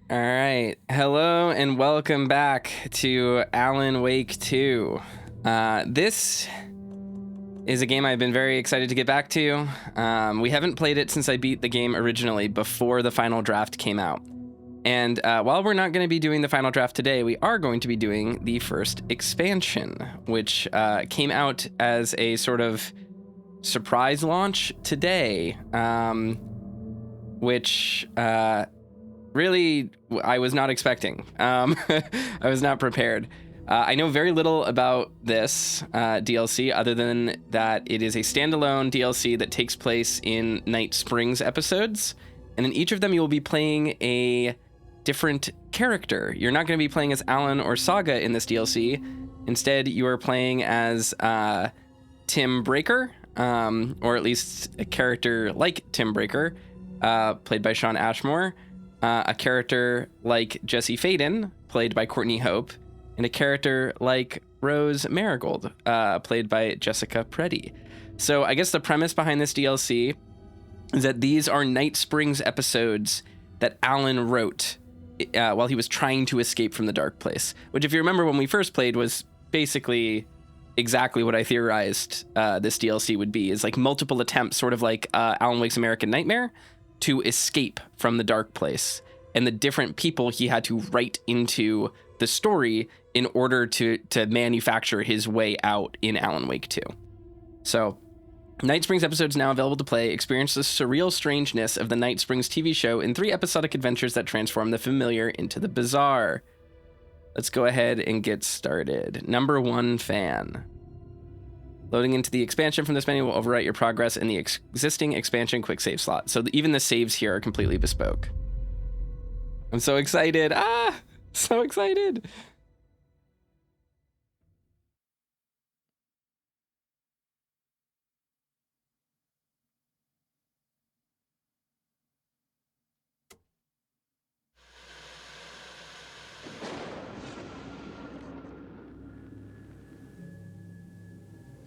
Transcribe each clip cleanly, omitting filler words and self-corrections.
All right. Hello and welcome back to Alan Wake 2. This is a game I've been very excited to get back to. We haven't played it since I beat the game originally before the final draft came out. And while we're not going to be doing the final draft today, we are going to be doing the first expansion, which came out as a sort of surprise launch today, which really I was not expecting. I was not prepared. I know very little about this DLC other than that it is a standalone DLC that takes place in Night Springs episodes. And in each of them, you will be playing a different character. You're not going to be playing as Alan or Saga in this DLC. Instead, you are playing as Tim Breaker, or at least a character like Tim Breaker, played by Sean Ashmore, a character like Jesse Faden, played by Courtney Hope, and a character like Rose Marigold, played by Jessica Preddy. So I guess the premise behind this DLC is that these are Night Springs episodes that Alan wrote while he was trying to escape from the dark place, which, if you remember when we first played, was basically exactly what I theorized this DLC would be, is like multiple attempts, sort of like Alan Wake's American Nightmare, to escape from the dark place, and the different people he had to write into the story in order to manufacture his way out in Alan Wake 2. So Night Springs episodes now available to play. Experience the surreal strangeness of the Night Springs TV show in 3 episodic adventures that transform the familiar into the bizarre. Let's go ahead and get started. Number 1 fan. Loading into the expansion from this menu will overwrite your progress in the existing expansion quick save slot. So even the saves here are completely bespoke. I'm so excited. So excited.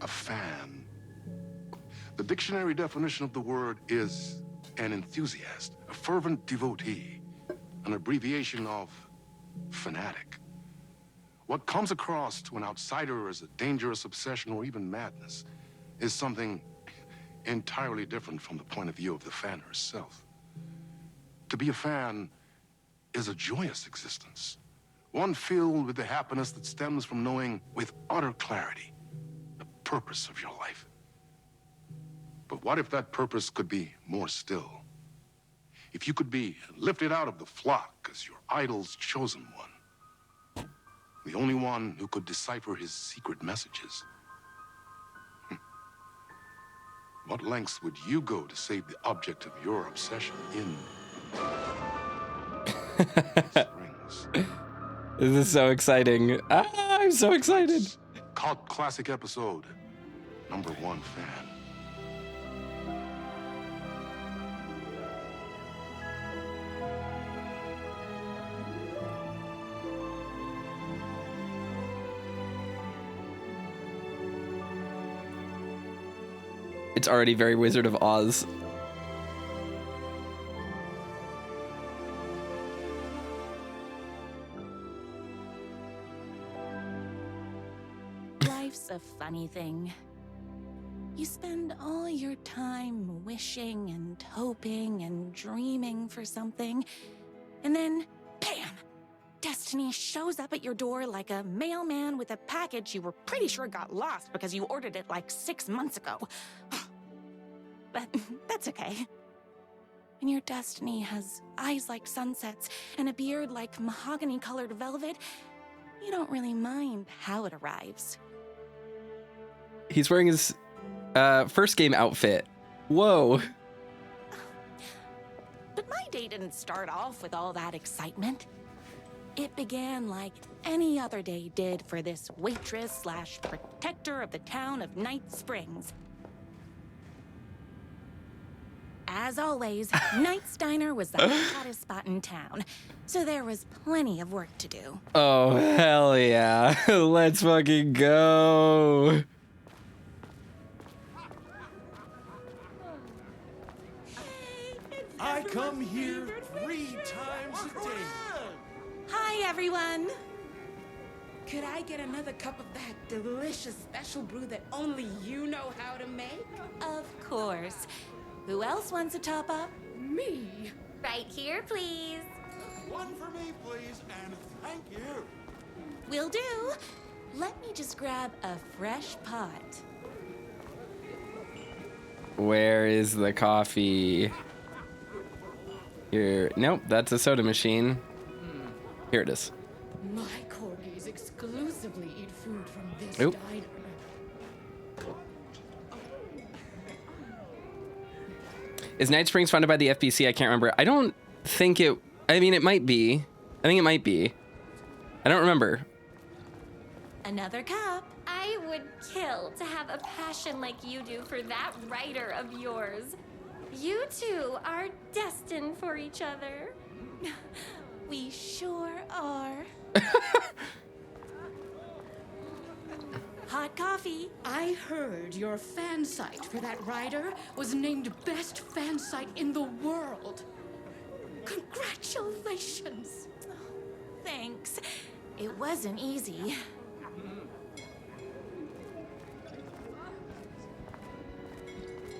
A fan. The dictionary definition of the word is an enthusiast, a fervent devotee, an abbreviation of fanatic. What comes across to an outsider as a dangerous obsession or even madness is something entirely different from the point of view of the fan herself. To be a fan is a joyous existence, one filled with the happiness that stems from knowing with utter clarity the purpose of your life. But what if that purpose could be more still? If you could be lifted out of the flock as your idol's chosen one, the only one who could decipher his secret messages. What lengths would you go to save the object of your obsession in Springs? This is so exciting. I'm so excited. Cult classic episode, number 1 fan. It's already very Wizard of Oz. Life's a funny thing. You spend all your time wishing and hoping and dreaming for something, and then, bam! Destiny shows up at your door like a mailman with a package you were pretty sure got lost because you ordered it like 6 months ago. But that's okay. And your destiny has eyes like sunsets and a beard like mahogany-colored velvet. You don't really mind how it arrives. He's wearing his first game outfit. Whoa. But my day didn't start off with all that excitement. It began like any other day did for this waitress/protector of the town of Night Springs. As always, Knight's Diner was the hottest spot in town, so there was plenty of work to do. Oh, hell yeah. Let's fucking go. Hey, it's I come here 3 times a day. Hi, everyone. Could I get another cup of that delicious special brew that only you know how to make? Of course. Who else wants a top up? Me? Right here, please. One for me, please, and thank you. Will do. Let me just grab a fresh pot. Where is the coffee? Here. Nope, that's a soda machine. Here it is. My corgis exclusively eat food from this Oop. diner. Is Night Springs funded by the FBC? I can't remember. I don't think it... I mean, it might be. I think it might be. I don't remember. Another cup. I would kill to have a passion like you do for that writer of yours. You two are destined for each other. We sure are. Hot coffee. I heard your fan site for that writer was named best fan site in the world. Congratulations. Thanks. It wasn't easy.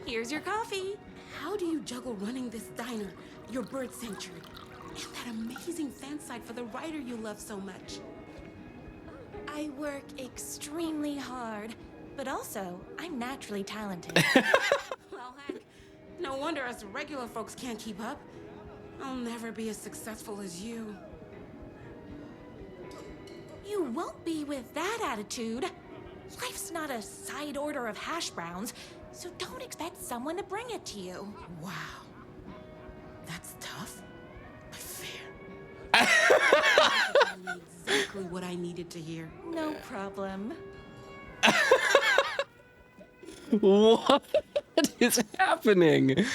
Here's your coffee. How do you juggle running this diner, your bird sanctuary, and that amazing fan site for the writer you love so much? I work extremely hard, but also I'm naturally talented. Well, heck, no wonder us regular folks can't keep up. I'll never be as successful as you. You won't be with that attitude. Life's not a side order of hash browns, so don't expect someone to bring it to you. Wow. That's tough, but fair. Exactly what I needed to hear. No problem. What is happening?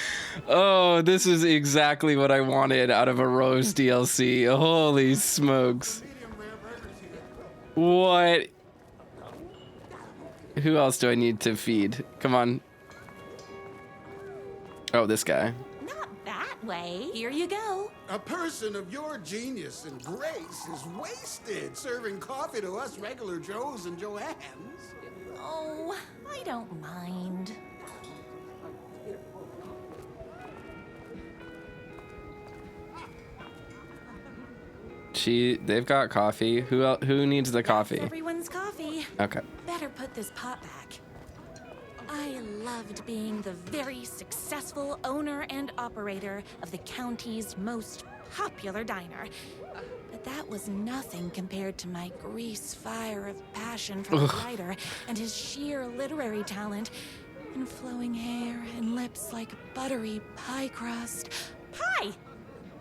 Oh, this is exactly what I wanted out of a Rose DLC. Holy smokes. What? Who else do I need to feed? Come on. Oh, this guy. Not that way. Here you go. A person of your genius and grace is wasted serving coffee to us regular Joes and Joannes. Oh, I don't mind. They've got coffee. Who needs the coffee? Everyone's coffee. Okay. Better put this pot back. I loved being the very successful owner and operator of the county's most popular diner. But that was nothing compared to my grease fire of passion for the writer and his sheer literary talent and flowing hair and lips like buttery pie crust. Pie!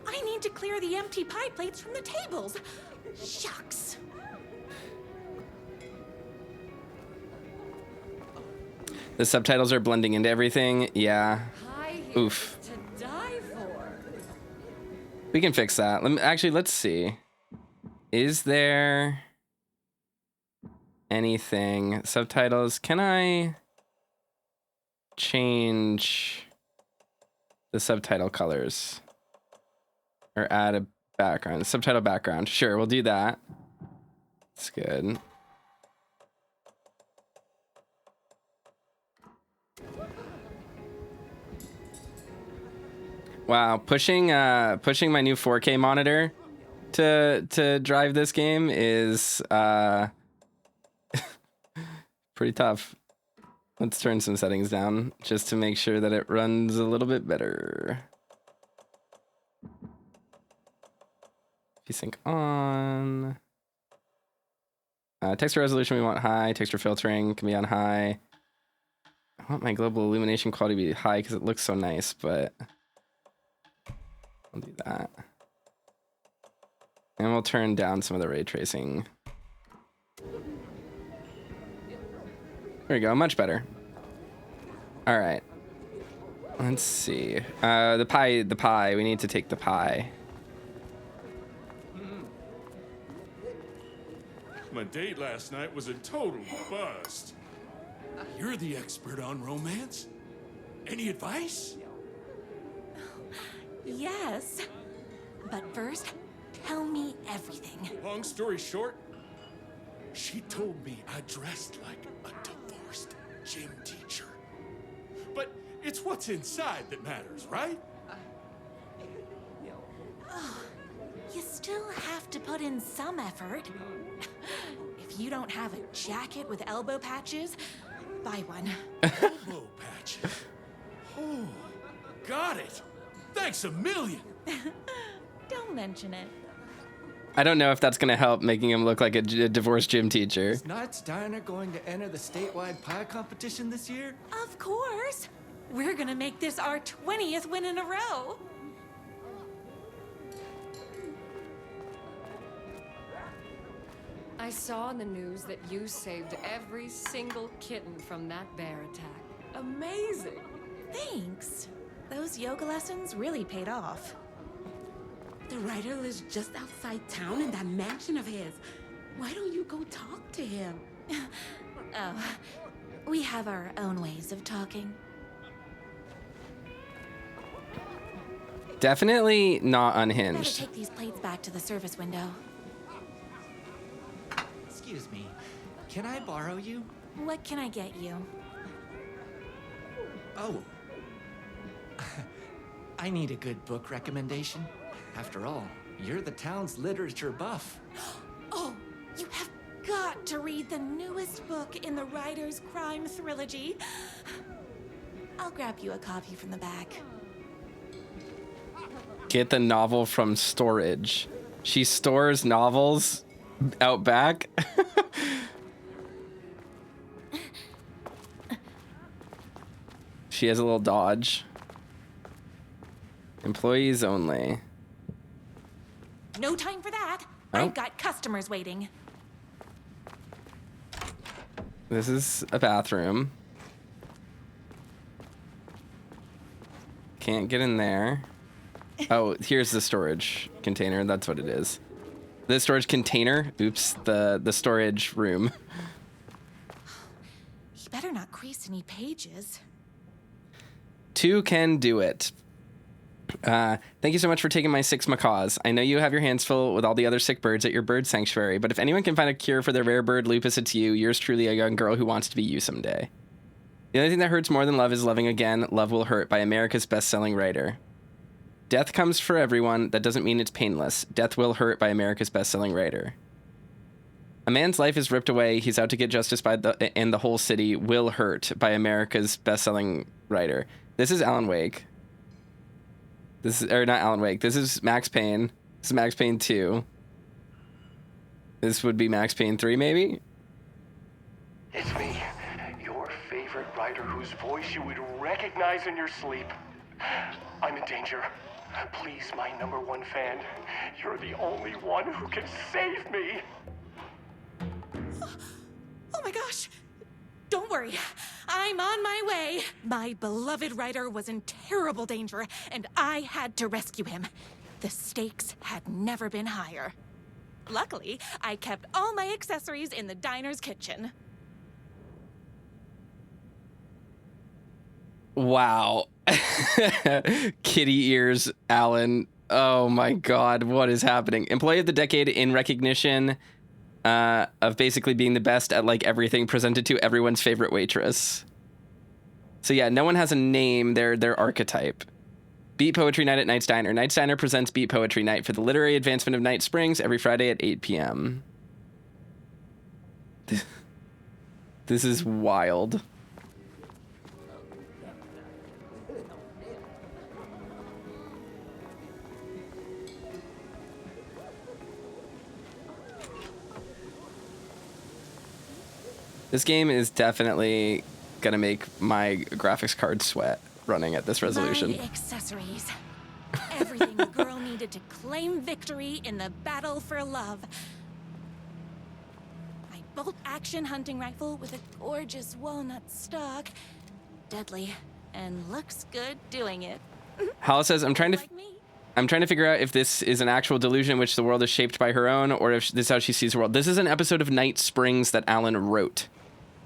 I need to clear the empty pie plates from the tables. Shucks. The subtitles are blending into everything. Yeah. High Oof. to die for. We can fix that. Let's see. Is there anything? Subtitles. Can I change the subtitle colors? Or add a background? Subtitle background. Sure, we'll do that. That's good. Wow, pushing my new 4K monitor to drive this game is pretty tough. Let's turn some settings down just to make sure that it runs a little bit better. Sync on. Texture resolution we want high. Texture filtering can be on high. I want my global illumination quality to be high because it looks so nice, but I'll do that. And we'll turn down some of the ray tracing. There we go, much better. All right. Let's see. The pie. We need to take the pie. My date last night was a total bust. You're the expert on romance. Any advice? yes. But first, tell me everything. Long story short, she told me I dressed like a divorced gym teacher. But it's what's inside that matters, right? You still have to put in some effort. If you don't have a jacket with elbow patches, buy one. Elbow patches. Oh, got it. Thanks a million. Don't mention it. I don't know if that's going to help making him look like a divorced gym teacher. Is Knight's Diner going to enter the statewide pie competition this year? Of course. We're gonna make this our 20th win in a row. I saw in the news that you saved every single kitten from that bear attack. Amazing! Thanks. Those yoga lessons really paid off. The writer lives just outside town in that mansion of his. Why don't you go talk to him? Oh, we have our own ways of talking. Definitely not Better unhinged. take these plates back to the service window. Excuse me, can I borrow you? What can I get you? Oh. I need a good book recommendation. After all, you're the town's literature buff. Oh, you have got to read the newest book in the Writer's Crime Trilogy. I'll grab you a copy from the back. Get the novel from storage. She stores novels out back. She has a little dodge. Employees only. No time for that. Oh. I've got customers waiting. This is a bathroom. Can't get in there. Oh, here's the storage container. That's what it is. The storage container. Oops, the storage room. He better not crease any pages. 2 can do it. Thank you so much for taking my 6 macaws. I know you have your hands full with all the other sick birds at your bird sanctuary, but if anyone can find a cure for their rare bird lupus, it's you. Yours truly, a young girl who wants to be you someday. The only thing that hurts more than love is loving again. Love Will Hurt by America's best-selling writer. Death comes for everyone. That doesn't mean it's painless. Death Will Hurt by America's best-selling writer. A man's life is ripped away. He's out to get justice and the whole city will hurt by America's best-selling writer. This is Alan Wake. Not Alan Wake. This is Max Payne. This is Max Payne 2. This would be Max Payne 3, maybe? It's me, your favorite writer whose voice you would recognize in your sleep. I'm in danger. Please, my #1 fan. You're the only one who can save me. Oh my gosh! Don't worry, I'm on my way. My beloved writer was in terrible danger, and I had to rescue him. The stakes had never been higher. Luckily, I kept all my accessories in the diner's kitchen. Wow. Kitty ears, Alan. Oh my God, what is happening? Employee of the Decade in recognition of basically being the best at like everything, presented to everyone's favorite waitress. So yeah, no one has a name. They're archetype. Beat Poetry Night at Knight's Diner. Knight's Diner presents Beat Poetry Night for the literary advancement of Night Springs every Friday at 8 p.m. This is wild. This game is definitely gonna make my graphics card sweat running at this resolution. My accessories. Everything a girl needed to claim victory in the battle for love. My bolt-action hunting rifle with a gorgeous walnut stock. Deadly, and looks good doing it. Hala says, I'm trying to figure out if this is an actual delusion in which the world is shaped by her own, or if this is how she sees the world. This is an episode of Night Springs that Alan wrote.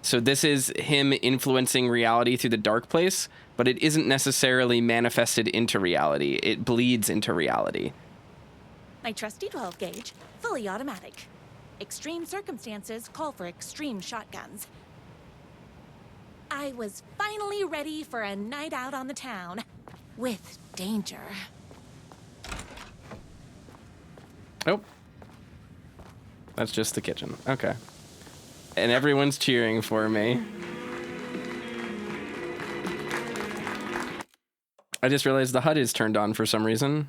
So this is him influencing reality through the dark place, but it isn't necessarily manifested into reality. It bleeds into reality. My trusty 12 gauge, fully automatic. Extreme circumstances call for extreme shotguns. I was finally ready for a night out on the town with danger. Oh. That's just the kitchen. Okay. And everyone's cheering for me. I just realized the HUD is turned on for some reason.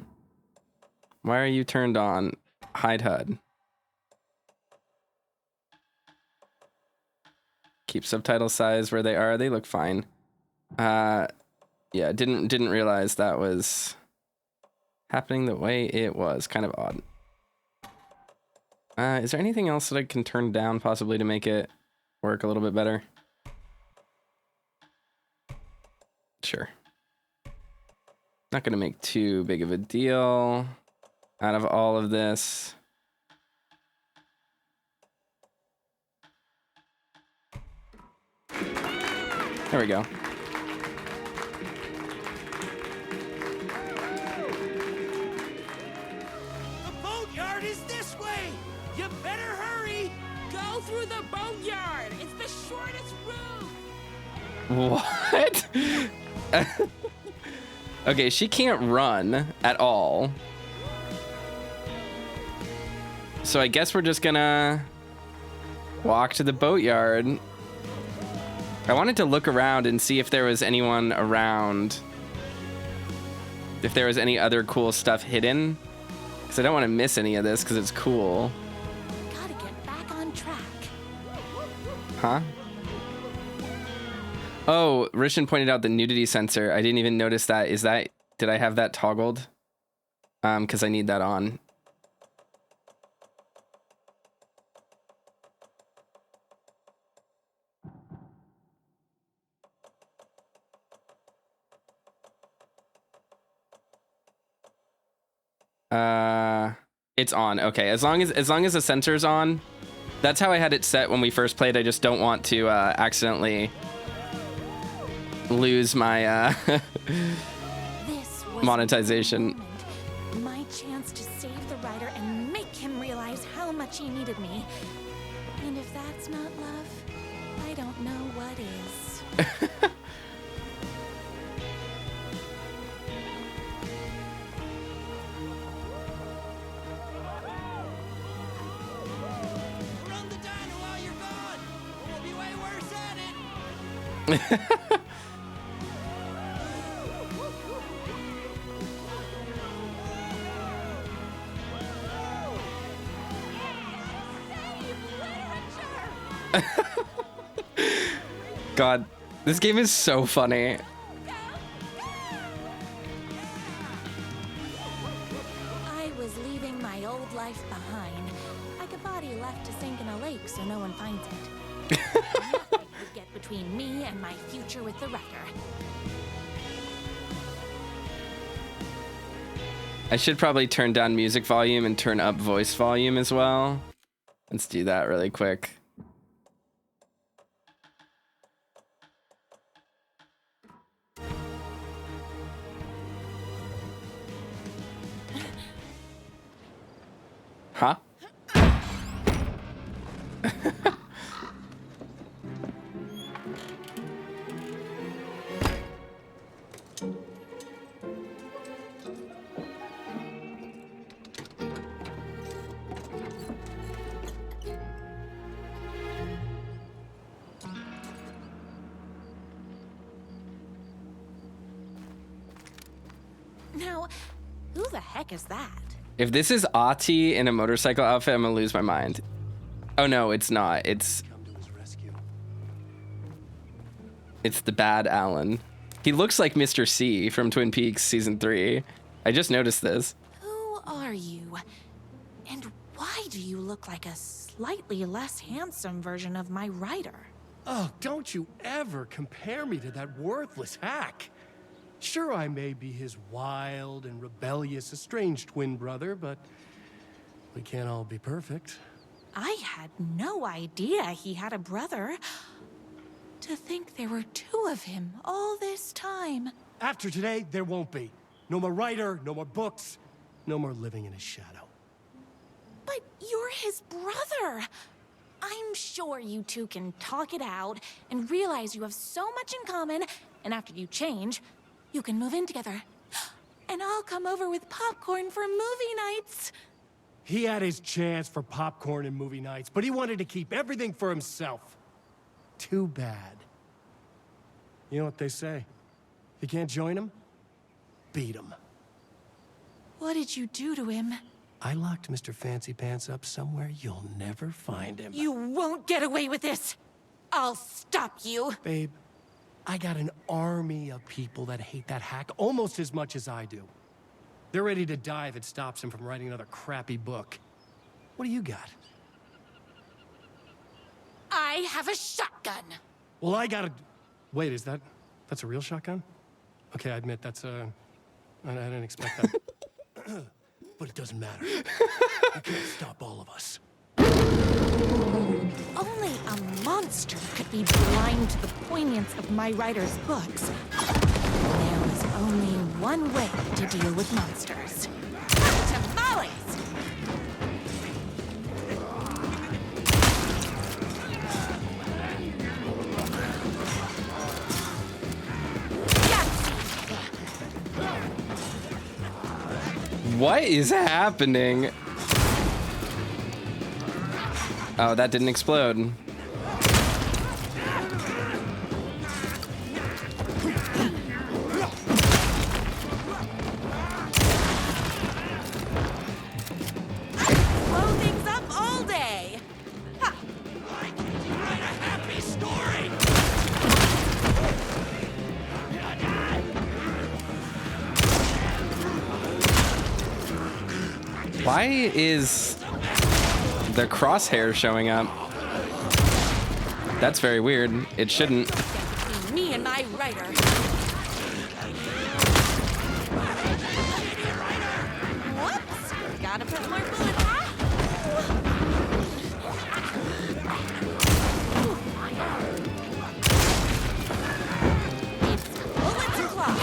Why are you turned on? Hide HUD. Keep subtitle size where they are. They look fine. Yeah, didn't realize that was happening the way it was. Kind of odd. Is there anything else that I can turn down possibly to make it work a little bit better? Sure. Not gonna make too big of a deal out of all of this. There we go. The boatyard is this way! You better hurry! Go through the boatyard. It's the shortest route. What? Okay, she can't run at all. So I guess we're just gonna walk to the boatyard. I wanted to look around and see if there was anyone around. If there was any other cool stuff hidden. Because I don't want to miss any of this because it's cool. Gotta get back on track. Huh? Oh, Rishan pointed out the nudity sensor. I didn't even notice that. Did I have that toggled? Because I need that on. It's on. Okay, as long as the sensor's on. That's how I had it set when we first played. I just don't want to accidentally lose my This was monetization. my chance to save the writer and make him realize how much he needed me. And if that's not love, I don't know what is. Run the dino while you're gone! We'll be way worse at it! God, this game is so funny. I was leaving my old life behind, like a body left to sink in a lake so no one finds it. Nothing would get between me and my future with the writer. I should probably turn down music volume and turn up voice volume as well. Let's do that really quick. Huh? Now, who the heck is that? If this is Ati in a motorcycle outfit, I'm gonna lose my mind. Oh no, it's not. It's the bad Alan. He looks like Mr. C from Twin Peaks season 3. I just noticed this. Who are you? And why do you look like a slightly less handsome version of my writer? Oh, don't you ever compare me to that worthless hack. Sure, I may be his wild and rebellious estranged twin brother, but we can't all be perfect. I had no idea he had a brother. To think there were two of him all this time. After today, there won't be. No more writer, no more books, no more living in his shadow. But you're his brother. I'm sure you two can talk it out and realize you have so much in common, and after you change, you can move in together. And I'll come over with popcorn for movie nights. He had his chance for popcorn and movie nights, but he wanted to keep everything for himself. Too bad. You know what they say? If you can't join him, beat him. What did you do to him? I locked Mr. Fancy Pants up somewhere you'll never find him. You won't get away with this. I'll stop you. Babe, I got an army of people that hate that hack almost as much as I do. They're ready to die if it stops him from writing another crappy book. What do you got? I have a shotgun. Well, I got a... Wait, that's a real shotgun? Okay, I admit I didn't expect that. But it doesn't matter. You can't stop all of us. Only a monster could be blind to the poignance of my writer's books. There is only one way to deal with monsters. Tamales! What is happening? Oh, that didn't explode. Blow things up all day. Ha. Write a happy story. Why is the crosshair showing up? That's very weird. It shouldn't. Between me and my writer. Whoops! Gotta put more bullets. It's bullets o'clock.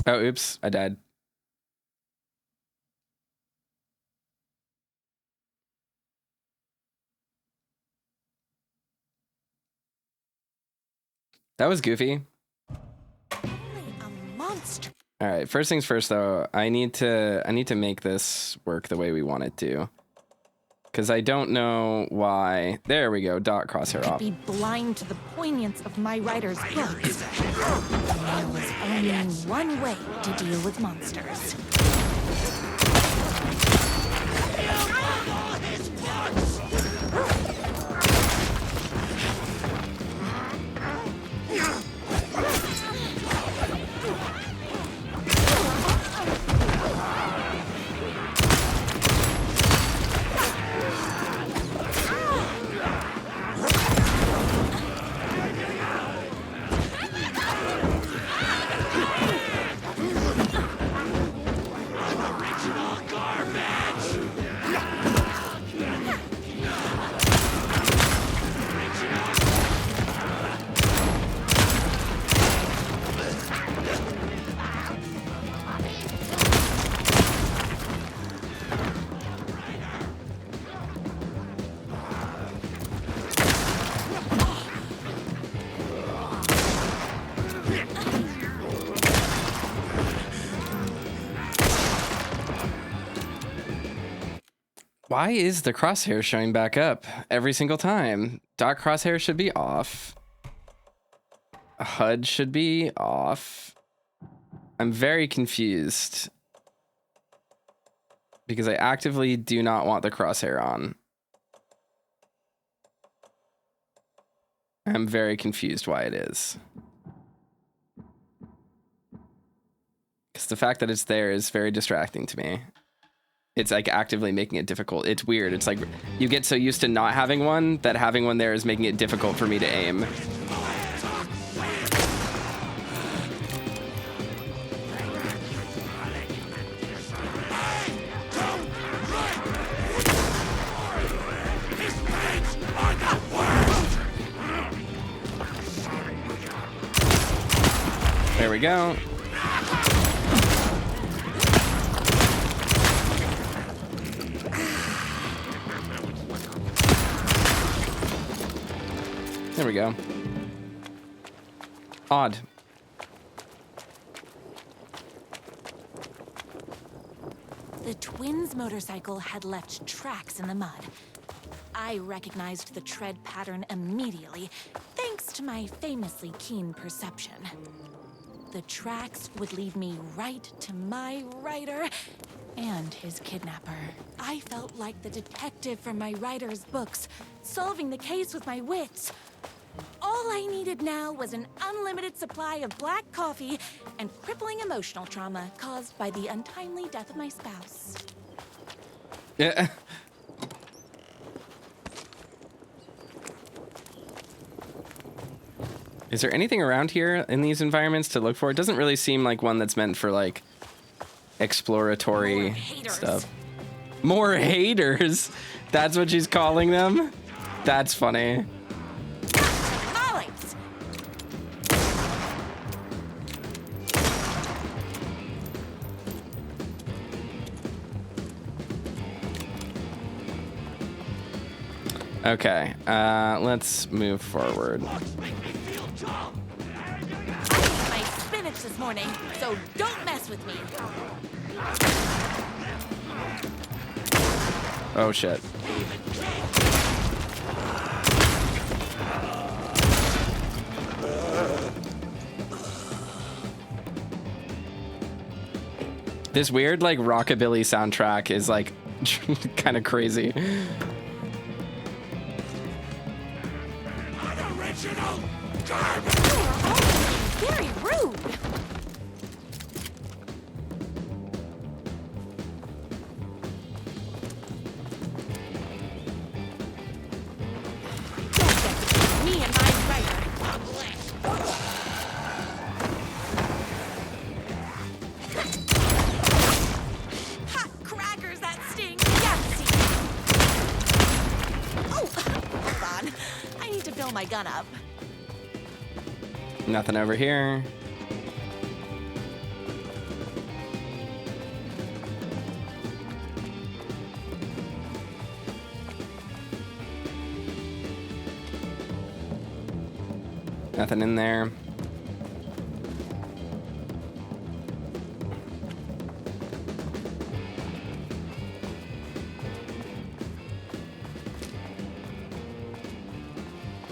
Oh, oops. I died. That was goofy. Only a monster. All right, first things first though, I need to make this work the way we want it to. Cuz I don't know why. There we go. Dot crosshair off. Be blind to the poignance of my writer's books. There was only one way to deal with monsters. Why is the crosshair showing back up every single time? Dot crosshair should be off. HUD should be off. I'm very confused because I actively do not want the crosshair on. I'm very confused why it is. Because the fact that it's there is very distracting to me. It's like actively making it difficult. It's weird. It's like you get so used to not having one that having one there is making it difficult for me to aim. we go. There we go. Odd. The twins' motorcycle had left tracks in the mud. I recognized the tread pattern immediately, thanks to my famously keen perception. The tracks would lead me right to my rider and his kidnapper. I felt like the detective from my writer's books, solving the case with my wits. All I needed now was an unlimited supply of black coffee and crippling emotional trauma caused by the untimely death of my spouse. Yeah. Is there anything around here in these environments to look for? It doesn't really seem like one that's meant for like exploratory stuff. More haters. That's what she's calling them. That's funny. Okay, let's move forward. I ate my spinach this morning, so don't mess with me. Oh shit. This weird like rockabilly soundtrack is like kind of crazy. Very rude. Me and my writer. Hot crackers that sting. Yahtzee. Oh, hold on. I need to fill my gun up. Nothing over here. Nothing in there.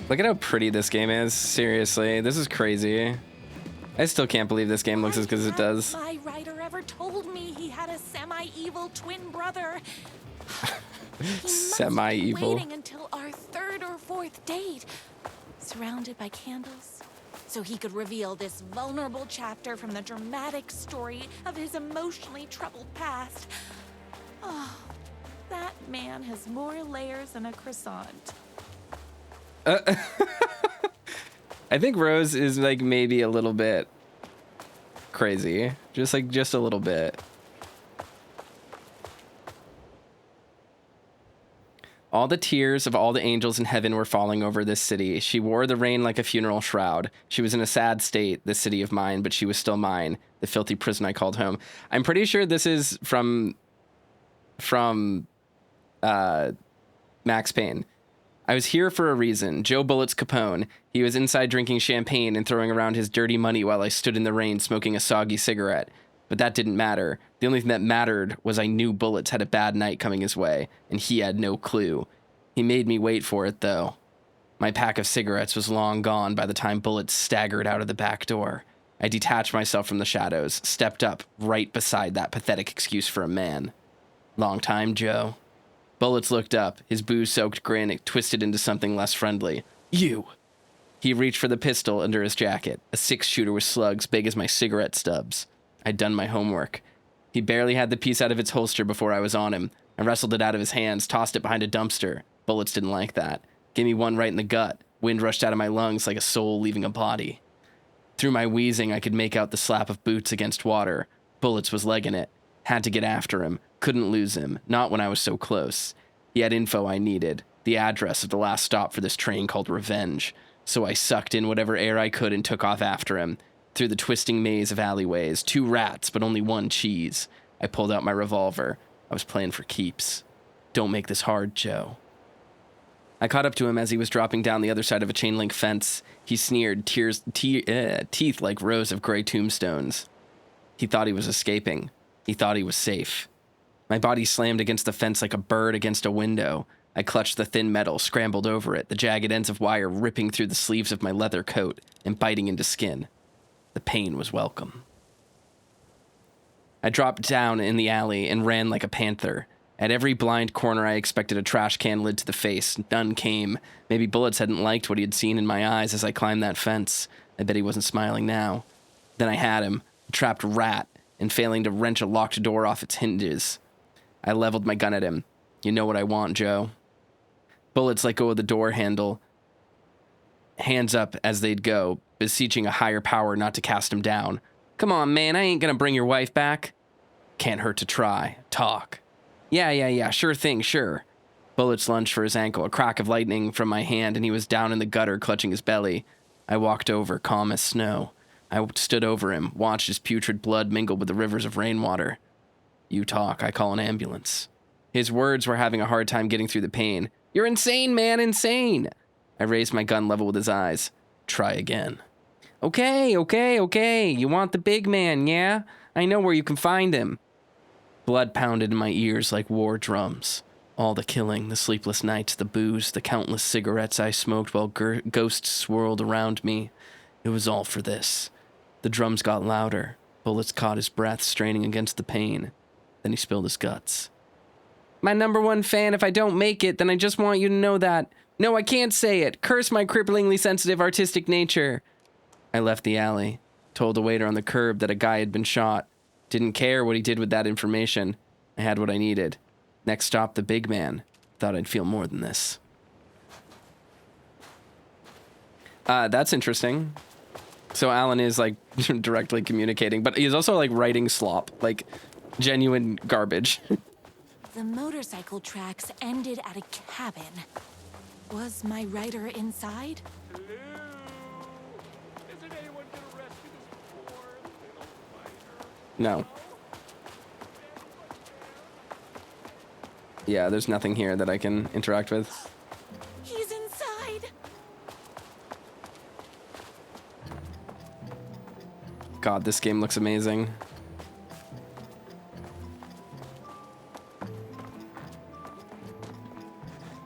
Look at how pretty this game is. Seriously, this is crazy. I still can't believe this game looks as good as it does. My writer ever told me he had a semi-evil twin brother. Semi-evil. Waiting until our third or fourth date, surrounded by candles, so he could reveal this vulnerable chapter from the dramatic story of his emotionally troubled past. Oh, that man has more layers than a croissant. I think Rose is like maybe a little bit crazy. Just a little bit. All the tears of all the angels in heaven were falling over this city. She wore the rain like a funeral shroud. She was in a sad state, this city of mine, but she was still mine, the filthy prison I called home. I'm pretty sure this is from Max Payne. I was here for a reason. Joe Bullets Capone. He was inside drinking champagne and throwing around his dirty money while I stood in the rain smoking a soggy cigarette. But that didn't matter. The only thing that mattered was I knew Bullets had a bad night coming his way, and he had no clue. He made me wait for it, though. My pack of cigarettes was long gone by the time Bullets staggered out of the back door. I detached myself from the shadows, stepped up right beside that pathetic excuse for a man. Long time, Joe. Bullets looked up, his booze-soaked grin twisted into something less friendly. You! He reached for the pistol under his jacket, a 6-shooter with slugs big as my cigarette stubs. I'd done my homework. He barely had the piece out of its holster before I was on him. I wrestled it out of his hands, tossed it behind a dumpster. Bullets didn't like that. Gave me one right in the gut. Wind rushed out of my lungs like a soul leaving a body. Through my wheezing, I could make out the slap of boots against water. Bullets was legging it. Had to get after him. Couldn't lose him. Not when I was so close. He had info I needed. The address of the last stop for this train called Revenge. So I sucked in whatever air I could and took off after him. through the twisting maze of alleyways. 2 rats, but only 1 cheese. I pulled out my revolver. I was playing for keeps. Don't make this hard, Joe. I caught up to him as he was dropping down the other side of a chain-link fence. He sneered, teeth like rows of gray tombstones. He thought he was escaping. He thought he was safe. My body slammed against the fence like a bird against a window. I clutched the thin metal, scrambled over it, the jagged ends of wire ripping through the sleeves of my leather coat and biting into skin. The pain was welcome. I dropped down in the alley and ran like a panther. At every blind corner, I expected a trash can lid to the face. None came. Maybe bullets hadn't liked what he had seen in my eyes as I climbed that fence. I bet he wasn't smiling now. Then I had him, a trapped rat, and failing to wrench a locked door off its hinges. I leveled my gun at him. You know what I want, Joe. Bullets let go of the door handle, hands up as they'd go, beseeching a higher power not to cast him down. Come on, man, I ain't gonna bring your wife back. Can't hurt to try. Talk. Yeah, sure thing, sure. Bullets lunged for his ankle, a crack of lightning from my hand, and he was down in the gutter, clutching his belly. I walked over, calm as snow. I stood over him, watched his putrid blood mingle with the rivers of rainwater. You talk, I call an ambulance. His words were having a hard time getting through the pain. You're insane, man, insane! I raised my gun level with his eyes. Try again. Okay. You want the big man, yeah? I know where you can find him. Blood pounded in my ears like war drums. All the killing, the sleepless nights, the booze, the countless cigarettes I smoked while ghosts swirled around me. It was all for this. The drums got louder. Bullets caught his breath, straining against the pain. Then he spilled his guts. My #1 fan, if I don't make it, then I just want you to know that. No, I can't say it. Curse my cripplingly sensitive artistic nature. I left the alley, told the waiter on the curb that a guy had been shot. Didn't care what he did with that information. I had what I needed. Next stop, the big man. Thought I'd feel more than this. That's interesting. So Alan is like directly communicating, but he's also like writing slop, like genuine garbage. The motorcycle tracks ended at a cabin. Was my writer inside? Hello? Isn't anyone gonna rescue this poor little fighter? No. Yeah, there's nothing here that I can interact with. He's inside. God, this game looks amazing.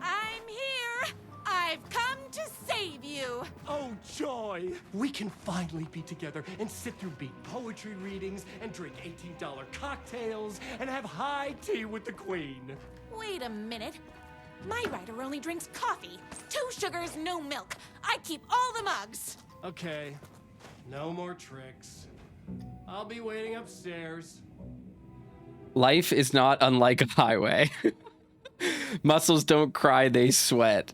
I'm here. I've come to save you. Oh, joy! We can finally be together and sit through beat poetry readings and drink $18 cocktails and have high tea with the queen. Wait a minute. My writer only drinks coffee. 2 sugars, no milk. I keep all the mugs. Okay, no more tricks. I'll be waiting upstairs. Life is not unlike a highway. Muscles don't cry, they sweat.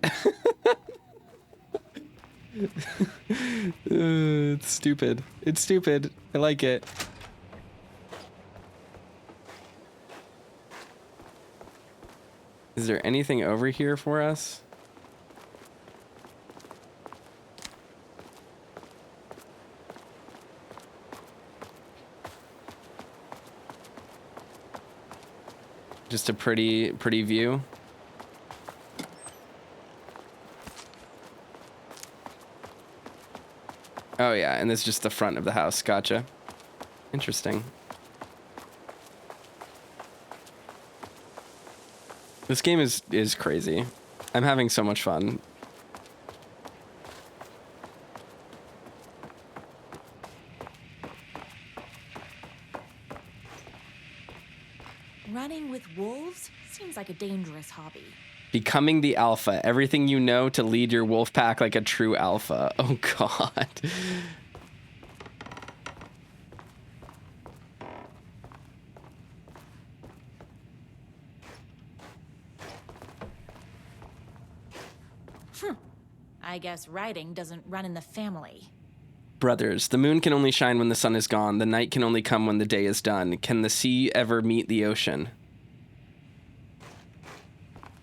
It's stupid. It's stupid. I like it. Is there anything over here for us? Just a pretty view. Oh yeah, and this is just the front of the house. Gotcha. Interesting. This game is crazy. I'm having so much fun. Running with wolves seems like a dangerous hobby. Becoming the alpha. Everything you know to lead your wolf pack like a true alpha. Oh god. I guess writing doesn't run in the family. Brothers, the moon can only shine when the sun is gone. The night can only come when the day is done. Can the sea ever meet the ocean?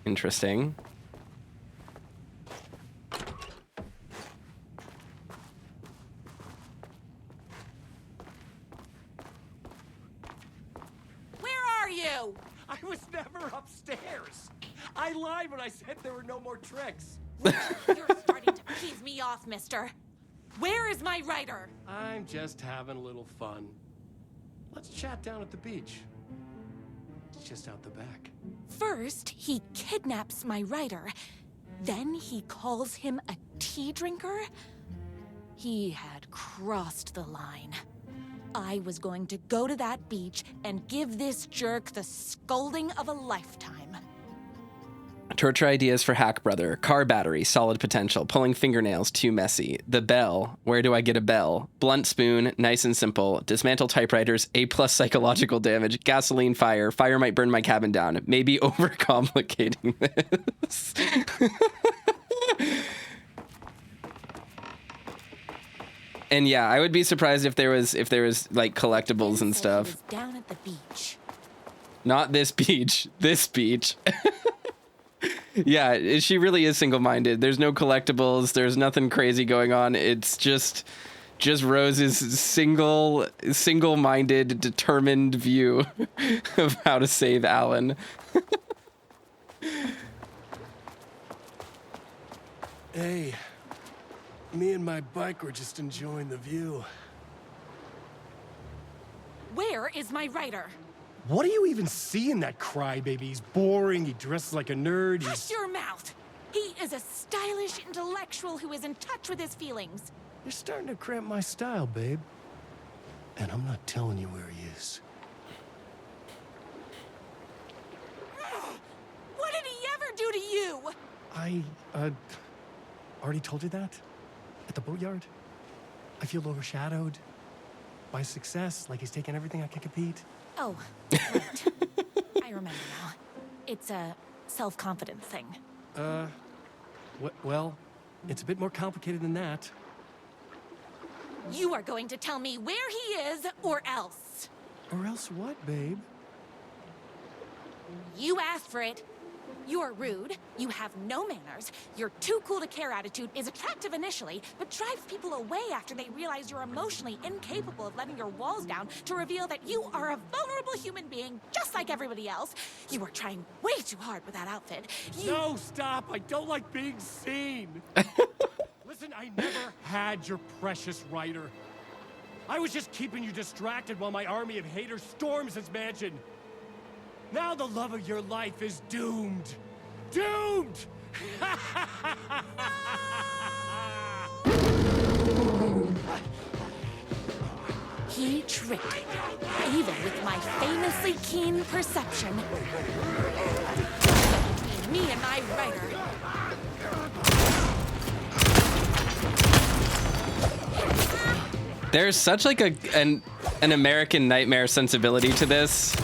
Interesting. was never upstairs. I lied when I said there were no more tricks. You're starting to piss me off, mister. Where is my writer? I'm just having a little fun. Let's chat down at the beach. It's just out the back. First, he kidnaps my writer. Then he calls him a tea drinker. He had crossed the line. I was going to go to that beach and give this jerk the scolding of a lifetime. Torture ideas for Hack Brother. Car battery, solid potential. Pulling fingernails, too messy. The bell, where do I get a bell? Blunt spoon, nice and simple. Dismantle typewriters, A+ psychological damage. Gasoline fire, fire might burn my cabin down. Maybe overcomplicating this. And yeah, I would be surprised if there was like collectibles and stuff. Down at the beach. Not this beach. This beach. Yeah, she really is single-minded. There's no collectibles. There's nothing crazy going on. It's just Rose's single-minded, determined view of how to save Alan. Hey, me and my bike were just enjoying the view. Where is my writer? What do you even see in that crybaby? He's boring, he dresses like a nerd, Hush your mouth! He is a stylish intellectual who is in touch with his feelings. You're starting to cramp my style, babe. And I'm not telling you where he is. What did he ever do to you? I, already told you that? At the boatyard? I feel overshadowed by success, like he's taking everything I can compete. Oh, right. I remember now. It's a self-confidence thing. Well, it's a bit more complicated than that. You are going to tell me where he is, or else. Or else what, babe? You asked for it. You're rude, you have no manners, your too cool to care attitude is attractive initially, but drives people away after they realize you're emotionally incapable of letting your walls down to reveal that you are a vulnerable human being just like everybody else. You are trying way too hard with that outfit. No, stop! I don't like being seen! Listen, I never had your precious writer. I was just keeping you distracted while my army of haters storms his mansion. Now the love of your life is doomed. Doomed! He tricked me, even with my famously keen perception. Me and my writer. There's such like an American Nightmare sensibility to this.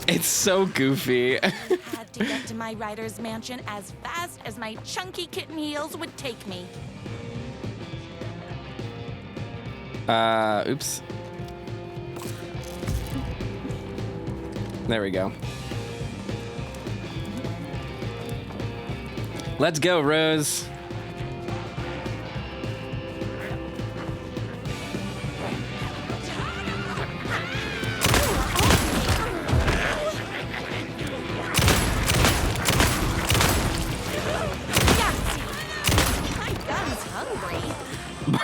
It's so goofy. Had to get to my writer's mansion as fast as my chunky kitten heels would take me. Oops. There we go. Let's go, Rose.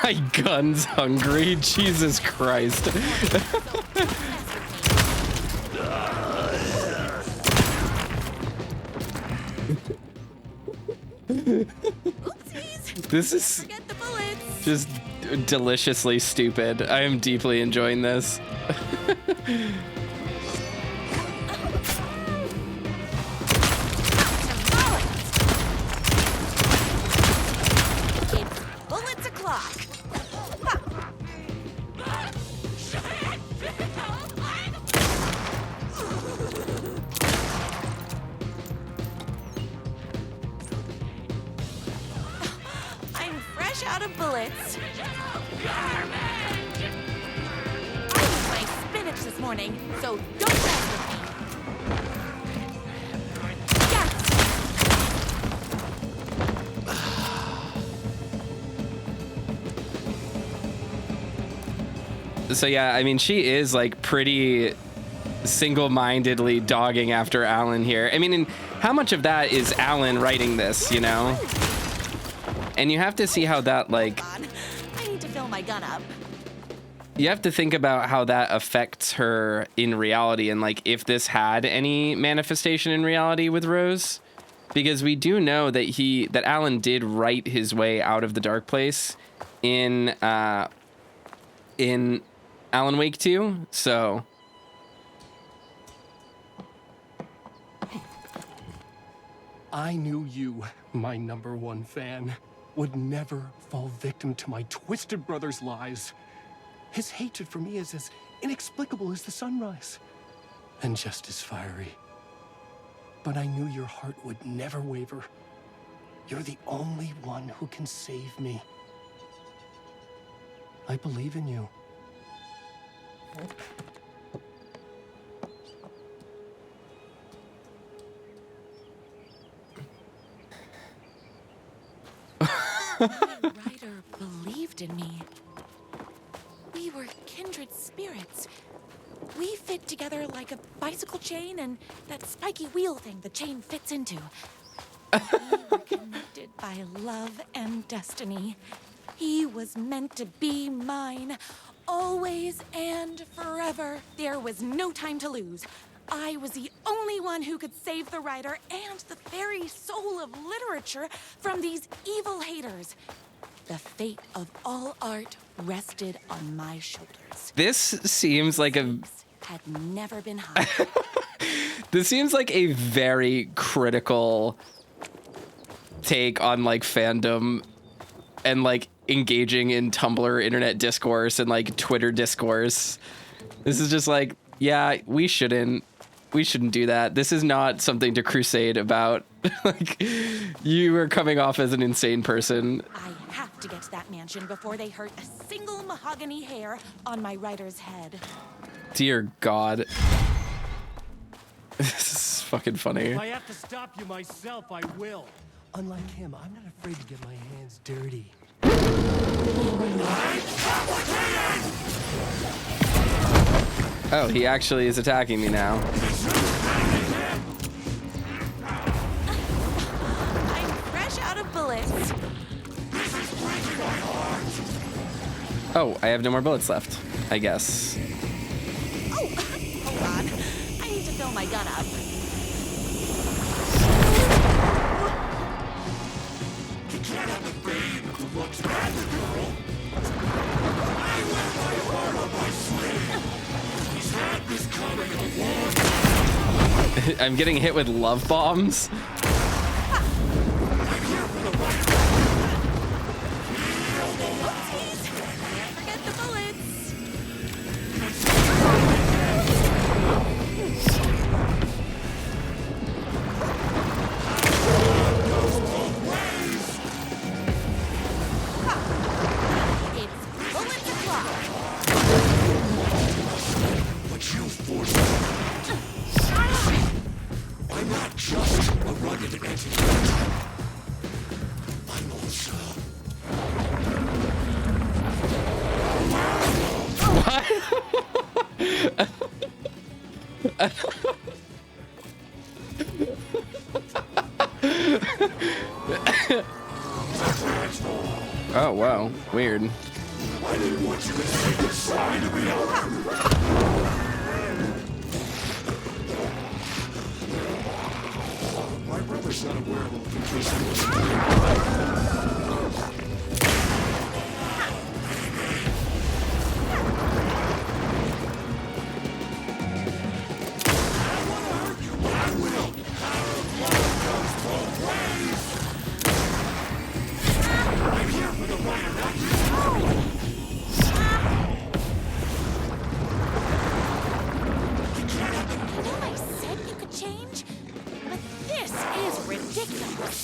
My gun's hungry. Jesus Christ. This is just deliciously stupid. I am deeply enjoying this. Out of bullets. I ate my spinach this morning, so don't mess with me. So yeah, I mean, she is like pretty single-mindedly dogging after Alan here. I mean, and how much of that is Alan writing this, you know? And you have to see how that, like... Hold on. I need to fill my gun up. You have to think about how that affects her in reality, and like if this had any manifestation in reality with Rose, because we do know that Alan did write his way out of the dark place in Alan Wake 2. So I knew you, my #1 fan, would never fall victim to my twisted brother's lies. His hatred for me is as inexplicable as the sunrise, and just as fiery. But I knew your heart would never waver. You're the only one who can save me. I believe in you. The writer believed in me. We were kindred spirits. We fit together like a bicycle chain and that spiky wheel thing the chain fits into. We were connected by love and destiny. He was meant to be mine, always and forever. There was no time to lose. I was the only one who could save the writer and the very soul of literature from these evil haters. The fate of all art rested on my shoulders. this seems like a Had never been higher. this seems like a very critical take on like fandom and like engaging in Tumblr internet discourse and like Twitter discourse. This is just like, yeah, we shouldn't do that. This is not something to crusade about. Like, you are coming off as an insane person. I have to get to that mansion before they hurt a single mahogany hair on my writer's head. Dear God. This is fucking funny. If I have to stop you myself, I will. Unlike him, I'm not afraid to get my hands dirty. Oh, he actually is attacking me now. I'm fresh out of bullets. Oh, I have no more bullets left, I guess. Oh, hold on. I need to fill my gun up. You can't have the babe who looks bad, girl. I wear my heart on my sleeve. He's had this coming a long time. I'm getting hit with love bombs. I'm here for the right. Oopsies. Forget the bullets. It's bullets o'clock. But you forced me. I'm not just a rugged entity. I'm also... Oh, wow. Weird. I didn't want you to say the sign to me out. My brother's not aware of the vacation. I will. I'm here for the writer, not you. I know I said you could change, but this is ridiculous.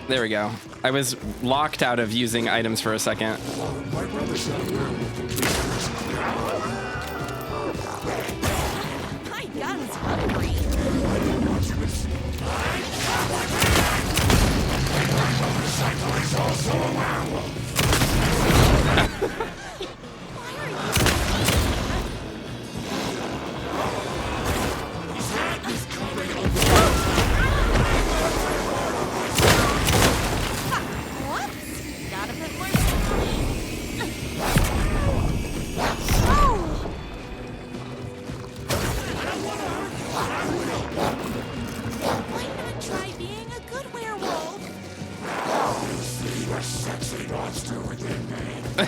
There we go. I was locked out of using items for a second. My brother's not aware of the vacation. My gun's hungry. I didn't want you to see. Cycle is also a werewolf. Why He's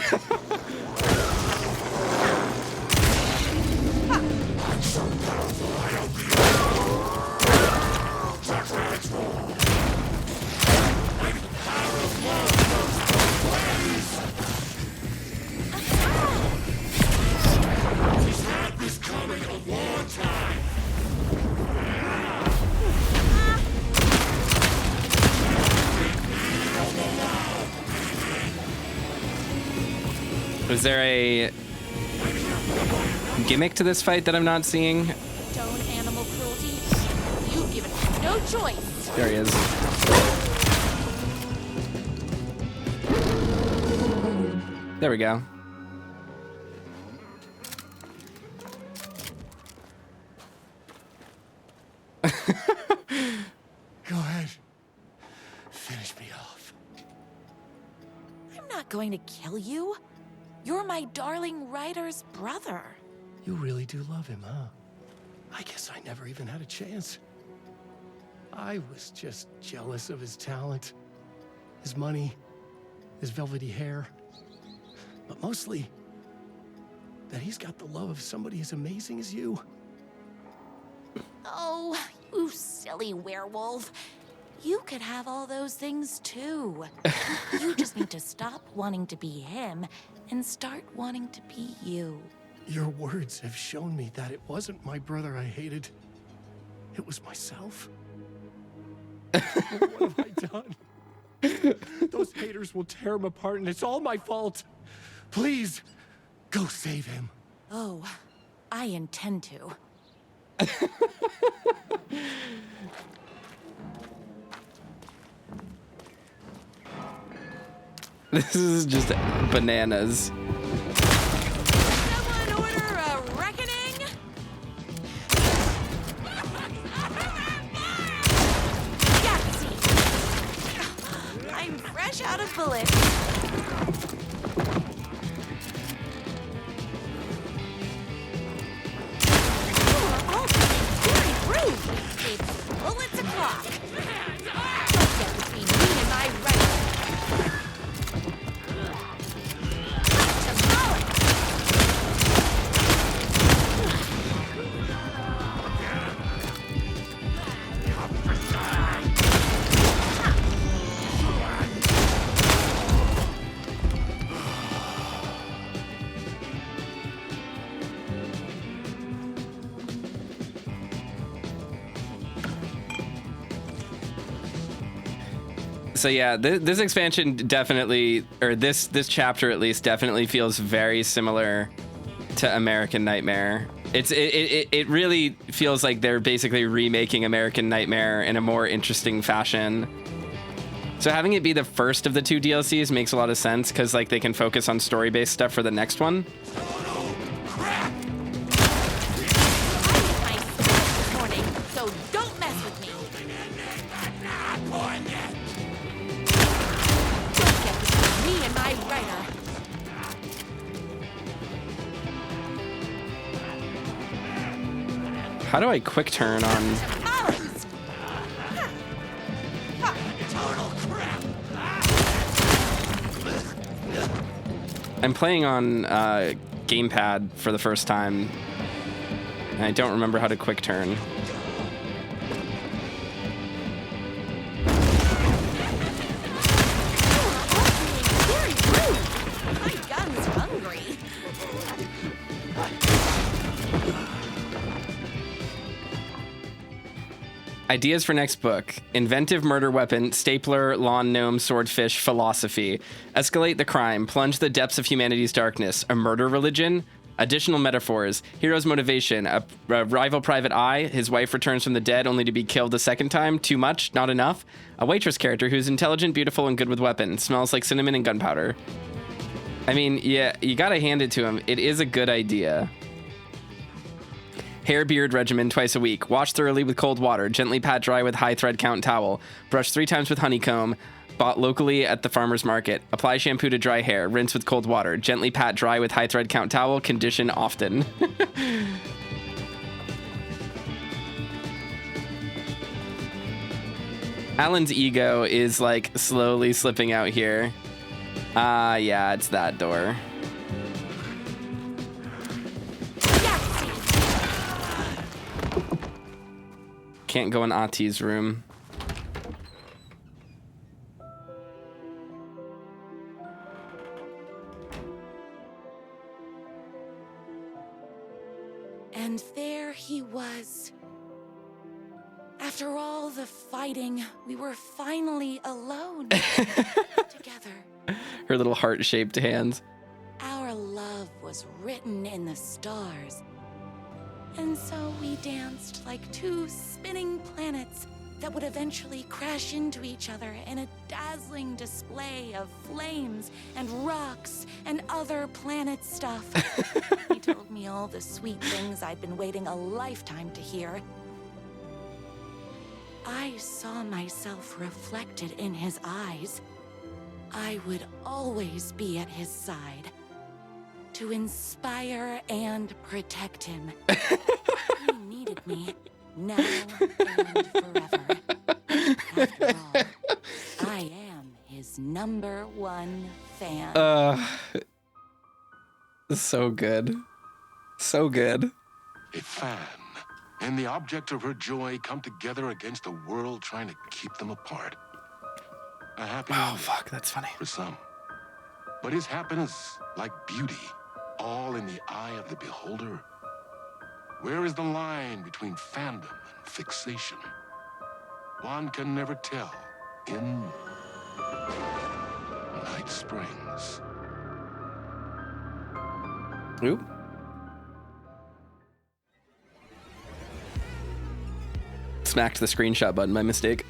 had this coming a long time. Was there a gimmick to this fight that I'm not seeing? Don't animal cruelty. You've given him no choice. There he is. There we go. Go ahead. Finish me off. I'm not going to kill you. You're my darling writer's brother. You really do love him, huh? I guess I never even had a chance. I was just jealous of his talent, his money, his velvety hair. But mostly, that he's got the love of somebody as amazing as you. Oh, you silly werewolf. You could have all those things too. You just need to stop wanting to be him and start wanting to be you. Your words have shown me that it wasn't my brother I hated. It was myself. What have I done? Those haters will tear him apart, and it's all my fault. Please, go save him. Oh, I intend to. This is just bananas. Someone order a reckoning? Yahtzee! I'm fresh out of bullets. It's bullets o'clock. Don't get between me and my right. So yeah, this expansion definitely, or this chapter at least, definitely feels very similar to American Nightmare. It really feels like they're basically remaking American Nightmare in a more interesting fashion. So having it be the first of the two DLCs makes a lot of sense because like they can focus on story-based stuff for the next one. So don't mess with me. Don't get between me and my writer. How do I quick turn on? I'm playing on gamepad for the first time, and I don't remember how to quick turn. Ideas for next book. Inventive murder weapon, stapler, lawn gnome, swordfish, philosophy. Escalate the crime, plunge the depths of humanity's darkness. A murder religion? Additional metaphors. Hero's motivation. A rival private eye. His wife returns from the dead only to be killed a second time. Too much? Not enough? A waitress character who's intelligent, beautiful, and good with weapons. Smells like cinnamon and gunpowder. I mean, yeah, you gotta hand it to him. It is a good idea. Hair beard regimen twice a week. Wash thoroughly with cold water. Gently pat dry with high thread count towel. Brush 3 times with honeycomb. Bought locally at the farmer's market. Apply shampoo to dry hair. Rinse with cold water. Gently pat dry with high thread count towel. Condition often. Alan's ego is like slowly slipping out here. Yeah, it's that door. Can't go in Ati's room. And there he was. After all the fighting, we were finally alone. Together. Her little heart-shaped hands. Our love was written in the stars. And so we danced like two spinning planets that would eventually crash into each other in a dazzling display of flames and rocks and other planet stuff. He told me all the sweet things I'd been waiting a lifetime to hear. I saw myself reflected in his eyes. I would always be at his side to inspire and protect him. He needed me now and forever. After all, I am his #1 fan. So good. So good. A fan and the object of her joy come together against a world trying to keep them apart. A happy ending fuck, that's funny. for some. But is happiness, like beauty, all in the eye of the beholder? Where is the line between fandom and fixation? One can never tell in Night Springs. Oop. Smacked the screenshot button by mistake.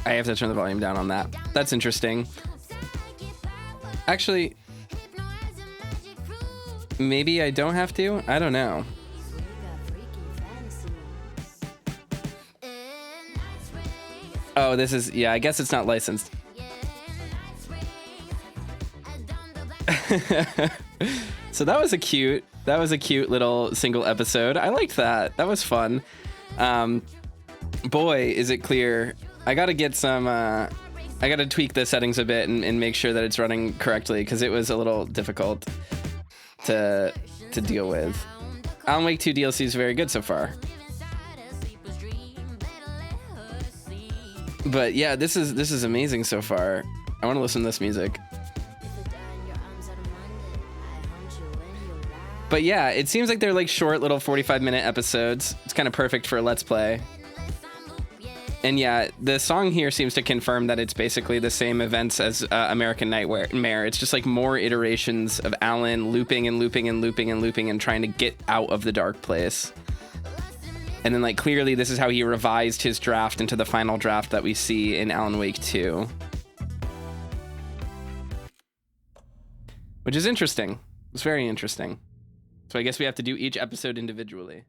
I have to turn the volume down on that. That's interesting. Actually, maybe I don't have to? I don't know. Oh, this is, yeah, I guess it's not licensed. So that was a cute little single episode. I liked that. That was fun. Boy, is it clear. I gotta get some, I gotta tweak the settings a bit and make sure that it's running correctly, because it was a little difficult to deal with. Alan Wake 2 DLC is very good so far. But yeah, this is amazing so far. I want to listen to this music. But yeah, it seems like they're like short little 45-minute episodes. It's kind of perfect for a Let's Play. And yeah, the song here seems to confirm that it's basically the same events as American Nightmare. It's just like more iterations of Alan looping and looping and looping and looping and trying to get out of the dark place. And then like clearly this is how he revised his draft into the final draft that we see in Alan Wake 2. Which is interesting. It's very interesting. So I guess we have to do each episode individually.